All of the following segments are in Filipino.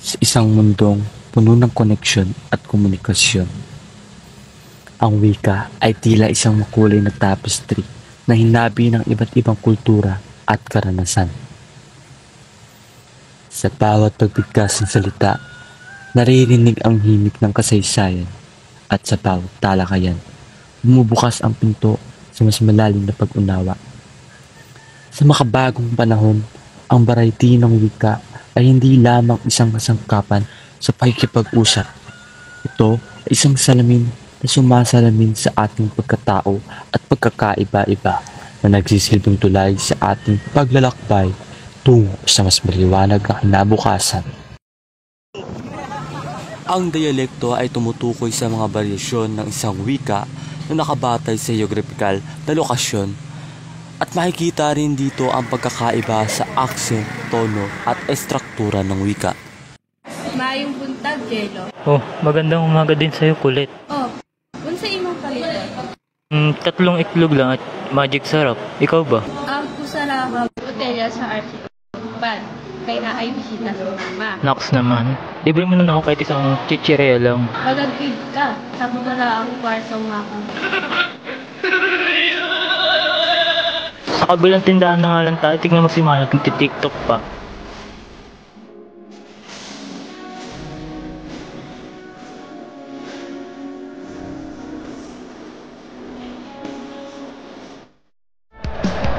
sa isang mundong puno ng koneksyon at komunikasyon. Ang wika ay tila isang makulay na tapestry na hinabi ng iba't ibang kultura at karanasan. Sa bawat pagbigkas ng salita, naririnig ang himig ng kasaysayan at sa bawat talakayan, bumubukas ang pinto sa mas malalim na pag-unawa. Sa makabagong panahon, ang variety ng wika ay hindi lamang isang kasangkapan sa pakikipag-usap. Ito ay isang salamin na sumasalamin sa ating pagkatao at pagkakaiba-iba na nagsisilbing tulay sa ating paglalakbay tungo sa mas maliwanag na kinabukasan. Ang dialekto ay tumutukoy sa mga varyasyon ng isang wika na nakabatay sa geographical na lokasyon at makikita rin dito ang pagkakaiba sa accent, tono at estruktura ng wika. Mayong buntag, Jello. Oh, magandang umaga din sa'yo, kulit. Oh, unsa imong palit? 3 itlog lang at magic sarap. Ikaw ba? Ang usara ka hotelya sa RC. Bad, kay na ay bisita sa mama. Naks naman. Libre mo na ako kahit isang chichirea lang. Magagkid ka, sabi mo na ang kwarto nga ka. Sa kabilang tindahan na nga lang tayo, tignan mo si Manat, nagtitiktok pa.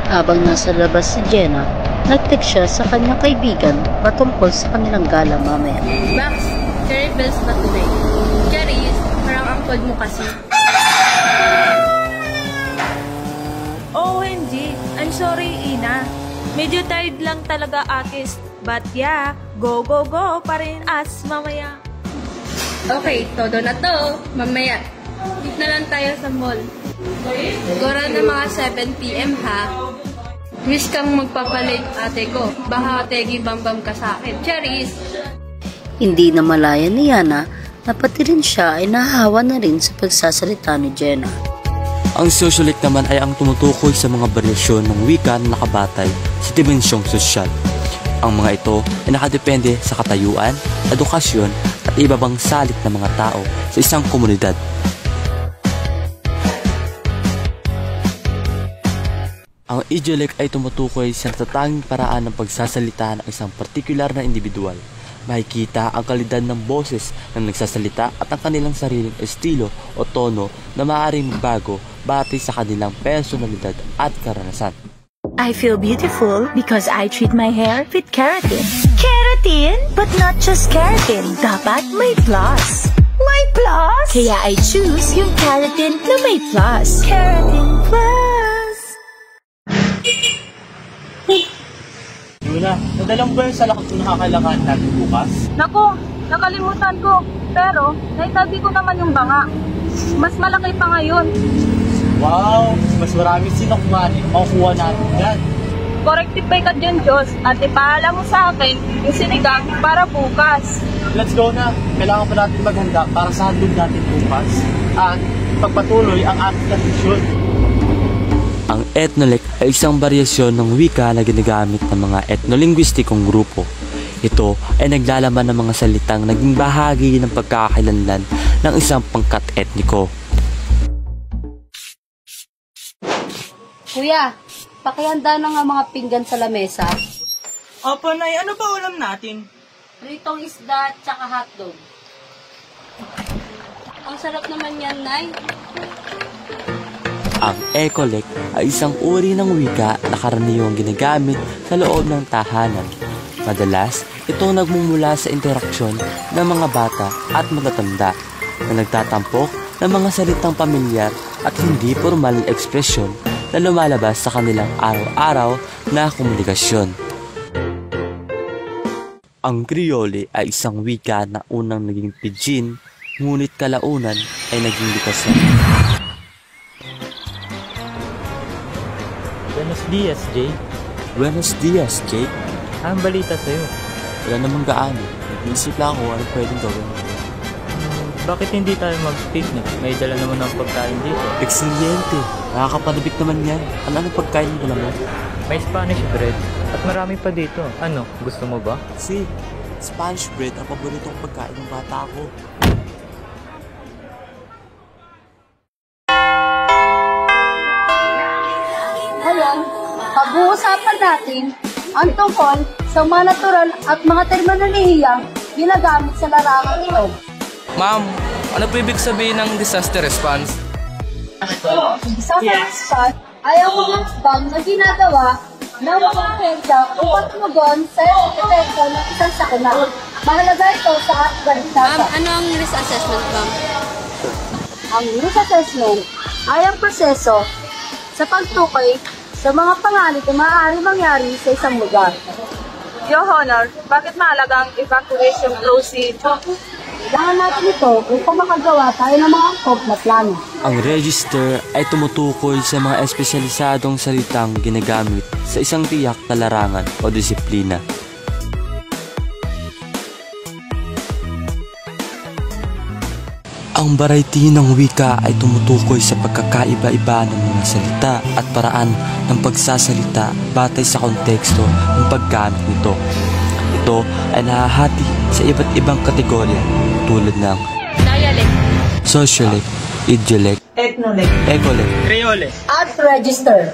Habang nasa labas si Jenna, nag-text siya sa kanyang kaibigan patungkol sa kanilang gala mamaya. Max, cherry bells ba today? Cherries, parang angkod mo kasi. OMG, I'm sorry, Ina. Medyo tired lang talaga, Akis. But yeah, go, go, go pa rin as mamaya. Okay, todo na to. Mamaya, meet na lang tayo sa mall. Gora na mga 7 p.m. ha. Wish kang magpapalit ate ko. Baka tegi bambam ka sa akin. Cherries! Hindi na malaya ni Yana na pati rin siya ay nahahawa na rin sa pagsasalita ni Jenna. Ang socialite naman ay ang tumutukoy sa mga varyasyon ng wika na nakabatay sa dimensyong sosyal. Ang mga ito ay nakadepende sa katayuan, edukasyon at iba pang salik ng mga tao sa isang komunidad. Ang idiolect ay tumutukoy sa natatanging paraan ng pagsasalita ng isang partikular na individual. Makikita ang kalidad ng boses ng nagsasalita at ang kanilang sariling estilo o tono na maaaring bago batay sa kanilang personalidad at karanasan. I feel beautiful because I treat my hair with keratin. Keratin? But not just keratin. Dapat may plus. May plus? Kaya I choose yung keratin na may plus. Keratin Plus. Yuna, nadalang ba yung salakot kung nakakailangan natin bukas? Naku, nakalimutan ko. Pero, naitabi ko naman yung banga. Mas malaki pa ngayon. Wow, mas marami sinokmani makukuha natin yan. Corrective by ka dyan, Diyos. At ipaalam mo sa akin yung sinigang para bukas. Let's go na. Kailangan pa natin maghanda para sa handog natin bukas. At pagpatuloy ang ating tradisyon. Ang etnolect ay isang varyasyon ng wika na ginagamit ng mga etnolinguistikong grupo. Ito ay naglalaman ng mga salitang naging bahagi ng pagkakakilanlan ng isang pangkat etniko. Kuya, pakihanda na nga mga pinggan sa lamesa. Opo, Nay. Ano ba ulam natin? Pritong isda at saka hotdog. Ang sarap naman yan, Nay. Ang ecolect ay isang uri ng wika na karaniwang ginagamit sa loob ng tahanan. Madalas, ito nagmumula sa interaksyon ng mga bata at matatanda na nagtatampok ng mga salitang pamilyar at hindi formal na ekspresyon na lumalabas sa kanilang araw-araw na komunikasyon. Ang Krioli ay isang wika na unang naging pidgin, ngunit kalaunan ay naging likas na. Buenos dias, Jay. Buenos dias, Jake. Ang balita sa'yo? Wala namang gaano. Nag-iisip lang ako ano pwedeng gawin. Bakit hindi tayo mag-picnic? May dala naman ng pagkain dito. Ekselyente. Nakakapanabik naman yan. Ano pagkain mo naman? May Spanish bread. At marami pa dito. Ano, gusto mo ba? Si, Spanish bread ang paboritong pagkain ng bata ko. Ngayon, pag-uusapan natin ang tungkol sa mga natural at mga terminolohiyang ginagamit sa larangan ito. Ma'am, ano po ibig sabihin ng disaster response? Sa response ay ang mga spam na ginagawa ng mga ahensya upang tumugon sa epekto ng isang sakuna. Mahalaga ito sa ating Ma'am, ano ang risk assessment, ma'am? Ang risk assessment ay ang proseso sa pagtukoy sa mga panganib na maaari mangyari sa isang lugar. Your Honor, bakit mahalaga ang evacuation procedure? Kailangan natin ito upang makagawa tayo ng mga angkop na plano. Ang register ay tumutukoy sa mga espesyalisadong salitang ginagamit sa isang tiyak na larangan o disiplina. Ang variety ng wika ay tumutukoy sa pagkakaiba-iba ng mga salita at paraan ng pagsasalita batay sa konteksto ng paggamit nito. Ito ay nahahati sa iba't ibang kategorya tulad ng Dialect, sociolect, idiolect, Ethnolect, ecolect, Creole. At register.